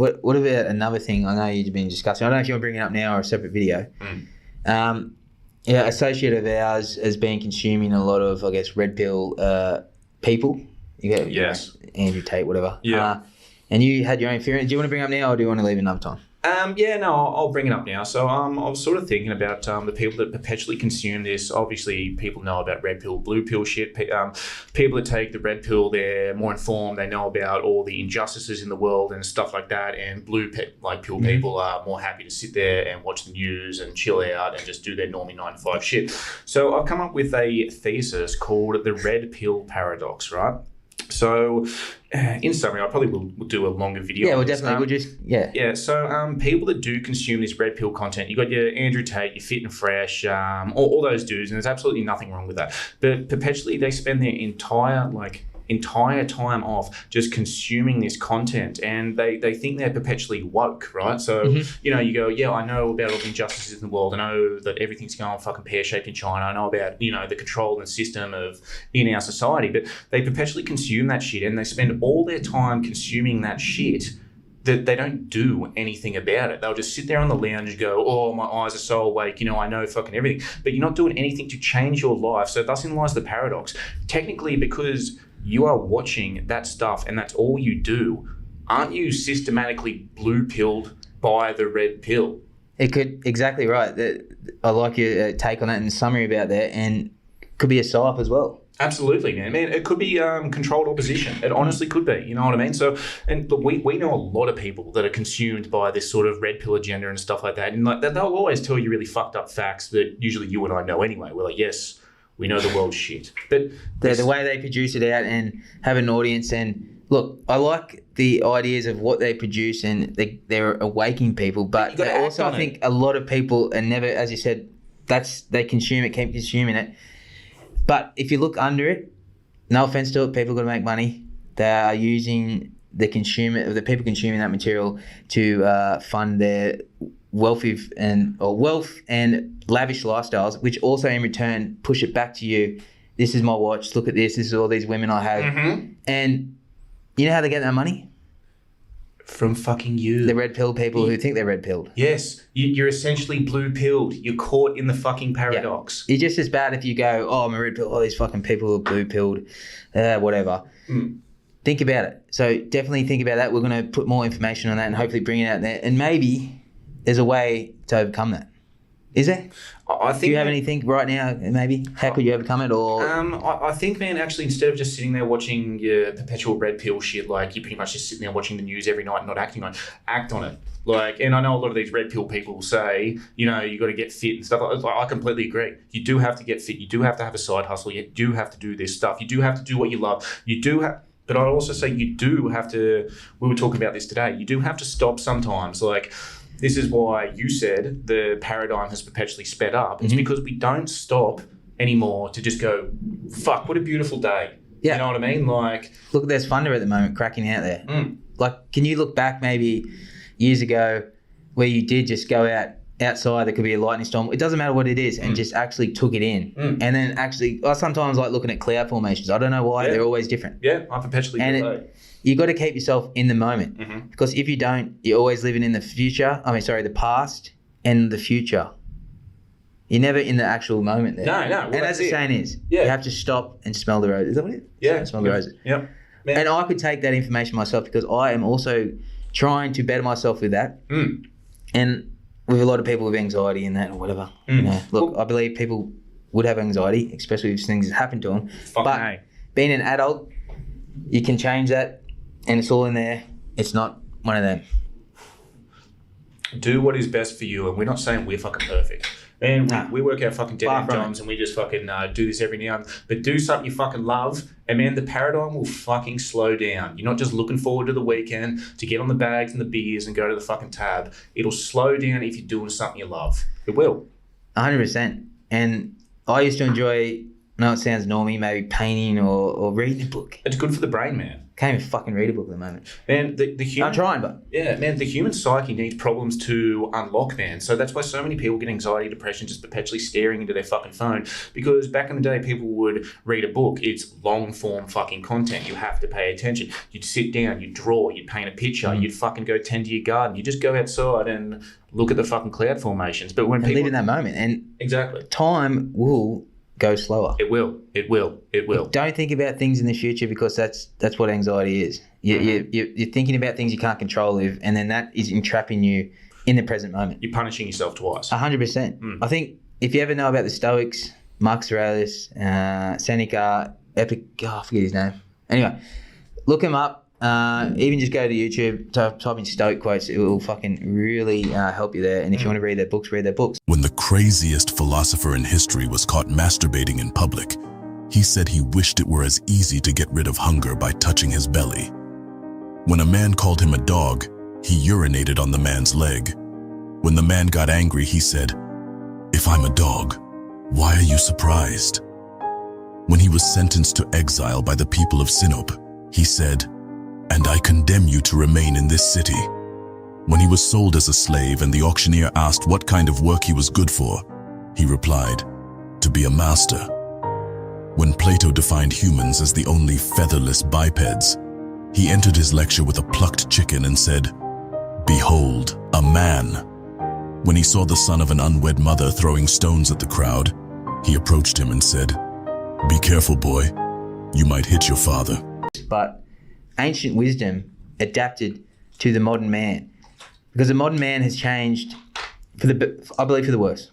What about another thing? I know you've been discussing. I don't know if you want to bring it up now or a separate video. Associate of ours has been consuming a lot of, I guess, red pill people. Yes. Andrew Tate, whatever. Yeah. And you had your own theory. Do you want to bring it up now or do you want to leave it another time? I'll bring it up now. So I was sort of thinking about the people that perpetually consume this. Obviously, people know about red pill, blue pill shit. People that take the red pill, they're more informed. They know about all the injustices in the world and stuff like that. And blue pill people are more happy to sit there and watch the news and chill out and just do their normie 9-to-5 shit. So I've come up with a thesis called the red pill paradox, right? So, in summary, I probably will do a longer video. Yeah, well, definitely. Yeah, so people that do consume this red pill content, you got your Andrew Tate, your Fit and Fresh, all those dudes, and there's absolutely nothing wrong with that. But perpetually, they spend their entire time off just consuming this content, and they think they're perpetually woke, right? So, you go, yeah, I know about all the injustices in the world. I know that everything's going fucking pear-shaped in China. I know about, the control and system in our society, but they perpetually consume that shit, and they spend all their time consuming that shit that they don't do anything about it. They'll just sit there on the lounge and go, oh, my eyes are so awake, I know fucking everything. But you're not doing anything to change your life. So thus in lies the paradox. Technically, because you are watching that stuff and that's all you do, aren't you systematically blue-pilled by the red pill? It could, exactly right. I like your take on that and summary about that, and could be a psyop as well. Absolutely, man. It could be controlled opposition. It honestly could be. You know what I mean? So, and look, we know a lot of people that are consumed by this sort of red pill agenda and stuff like that. And they'll always tell you really fucked up facts that usually you and I know anyway. We're like, yes, we know the world's shit. But the way they produce it out and have an audience, and look, I like the ideas of what they produce, and they're awakening people. But also, I think a lot of people are never, as you said, they consume it, keep consuming it. But if you look under it, no offense to it, people got to make money. They are using the people consuming that material to fund their wealth and lavish lifestyles, which also in return push it back to you. This is my watch. Look at this. This is all these women I have. And you know how they get that money? From fucking you. The red pill people who think they're red pilled. Yes. You're essentially blue pilled. You're caught in the fucking paradox. Yeah. You're just as bad if you go, oh, I'm a red pill. Oh, these fucking people are blue pilled. Whatever. Think about it. So definitely think about that. We're going to put more information on that and hopefully bring it out there. And maybe there's a way to overcome that. Is there? I think. Do you have anything right now, maybe? How could you overcome it? Or I think, man, actually, instead of just sitting there watching your perpetual red pill shit, like you're pretty much just sitting there watching the news every night and not acting on it, act on it. And I know a lot of these red pill people say, you got to get fit and stuff. I completely agree. You do have to get fit. You do have to have a side hustle. You do have to do this stuff. You do have to do what you love. You do have... But I also say you do have to... We were talking about this today. You do have to stop sometimes. This is why you said the paradigm has perpetually sped up. It's because we don't stop anymore to just go, fuck, what a beautiful day. Yeah. You know what I mean? Look, there's thunder at the moment cracking out there. Can you look back maybe years ago where you did just go outside, there could be a lightning storm. It doesn't matter what it is, and just actually took it in. And then I sometimes like looking at cloud formations. I don't know why. They're always different. Yeah, I perpetually do. You got to keep yourself in the moment because if you don't, you're always living in the past and the future. You're never in the actual moment there. No. Well, and as the saying is, you have to stop and smell the roses. Is that what it is? Yeah. Smell the roses. Yep. Man. And I could take that information myself because I am also trying to better myself with that. And with a lot of people with anxiety and that or whatever. I believe people would have anxiety, especially if things happen to them. Being an adult, you can change that. And it's all in there. It's not one of them. Do what is best for you. And we're not saying we're fucking perfect. And we work our fucking dead end jobs and we just fucking do this every now and then. But do something you fucking love. And man, the paradigm will fucking slow down. You're not just looking forward to the weekend to get on the bags and the beers and go to the fucking tab. It'll slow down if you're doing something you love. It will. 100%. And I used to enjoy, I know it sounds normie, maybe painting or reading a book. It's good for the brain, man. Can't even fucking read a book at the moment. And the human, I'm trying, but yeah, man, the human psyche needs problems to unlock, man. So that's why so many people get anxiety, depression, just perpetually staring into their fucking phone. Because back in the day, people would read a book. It's long form fucking content. You have to pay attention. You'd sit down, you'd draw, you'd paint a picture, you'd fucking go tend to your garden. You just go outside and look at the fucking cloud formations. But when and people live in that moment, and exactly, time will go slower. it will. Don't think about things in the future, because that's what anxiety is. You're thinking about things you can't control, and then that is entrapping you in the present moment. You're punishing yourself twice. 100%. I think if you ever know about the Stoics, Marcus Aurelius, Seneca, I forget his name. Anyway, look him up. Even just go to YouTube, type in Stoic quotes. It will fucking really help you there. And if you want to read their books, read their books. When the craziest philosopher in history was caught masturbating in public, he said he wished it were as easy to get rid of hunger by touching his belly. When a man called him a dog, he urinated on the man's leg. When the man got angry, he said, "If I'm a dog, why are you surprised?" When he was sentenced to exile by the people of Sinop, he said, "And I condemn you to remain in this city." When he was sold as a slave and the auctioneer asked what kind of work he was good for, he replied, "To be a master." When Plato defined humans as the only featherless bipeds, he entered his lecture with a plucked chicken and said, "Behold, a man." When he saw the son of an unwed mother throwing stones at the crowd, he approached him and said, "Be careful, boy. You might hit your father." But ancient wisdom adapted to the modern man, because the modern man has changed I believe for the worse.